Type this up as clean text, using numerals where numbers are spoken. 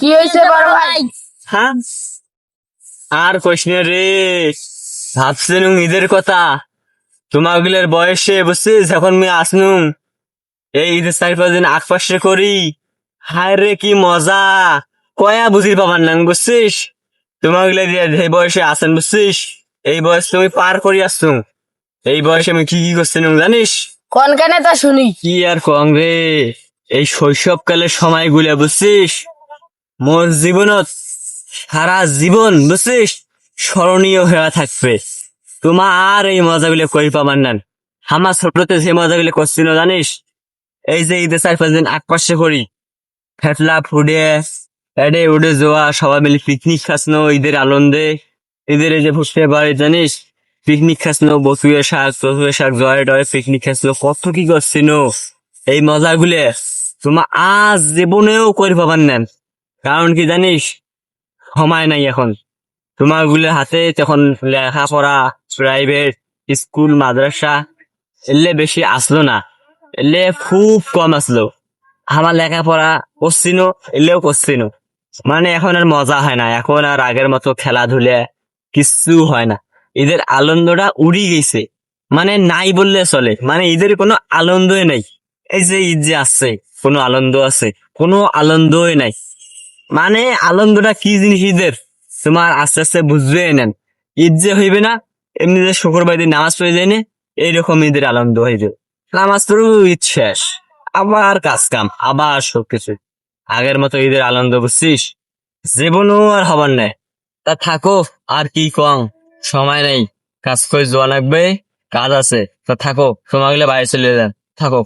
কি হয়েছে বড় ভাই? হ্যাঁ আর কোশ্চেন রে, ভাবছেন ঈদের কথা। তোমাগুলোর বয়সে বুঝছিস এখন আমি আসনু এই ঈদের 4-5 দিন আগ-পাশে করি। হায় রে কি মজা, কয়া বুঝি পাবার না বুঝছিস। তোমাগুলো এই বয়সে আছেন বুঝছিস, এই বয়স তুমি পার করি আসছো। এই বয়সে আমি কি কি করছিলাম জানিস? কোন কানে তা শুনি। কি আর কং রে, এই শৈশবকালের সময়গুলো বুঝছিস মোর জীবনত সারা জীবন বুঝছিস স্মরণীয় হয়ে থাকবে। তোমার আর এই মজাগুলো কই পাবার না। আমার ছোটতে যে মজাগুলো করছিল জানিস, এই যে ঈদের 4-5 দিন আগ-পাশে করি, ফেতলা ফুডে এডে উডে যাওয়া, সবাই মিলে পিকনিক খাসনো ঈদের আনন্দে। ঈদের এই যে ফুটতে পারে জানিস, পিকনিক খাসনো, বসুয়ে শাক জয়ে ডয়ে পিকনিক খাসলো, কত কি করছিল। এই মজাগুলো তোমার আজ জীবনেও করে পাবার নেন। কারণ কি জানিস, সময় নাই এখন তোমার গুলো হাতে। তখন লেখাপড়া, প্রাইভেট স্কুল মাদ্রাসা এলে বেশি আসলো না, এলে খুব কম আসলো। আমার লেখাপড়া করছিল, এলেও করছিল। মানে এখন আর মজা হয় না, এখন আর আগের মতো খেলাধুলা কিচ্ছু হয় না। ঈদের আনন্দটা উড়ি গেছে, মানে নাই বললে চলে। মানে ঈদের কোনো আনন্দই নাই। এই যে ঈদ যে আসছে, কোনো আনন্দ আছে? কোনো আনন্দই নাই। মানে আনন্দটা কি জিনিস ঈদের, তোমার আস্তে আস্তে বুঝবে নেন। ঈদ যে হইবে না, এমনি যে শুক্রবার দিন নামাজ পড়ে যায় না, এইরকম ঈদের আনন্দ হইবে। নামাজ পড়ু, ঈদ শেষ, আবার কাজ কাম, আবার সবকিছু। আগের মতো ঈদের আনন্দ বুঝছিস জীবনও আর হবার নাই। তা থাকো, আর কি কম, সময় নেই, কাজ করে যাওয়া লাগবে, কাজ আছে। তা থাকো, তোমাগুলো বাইরে চলে যান, থাকো।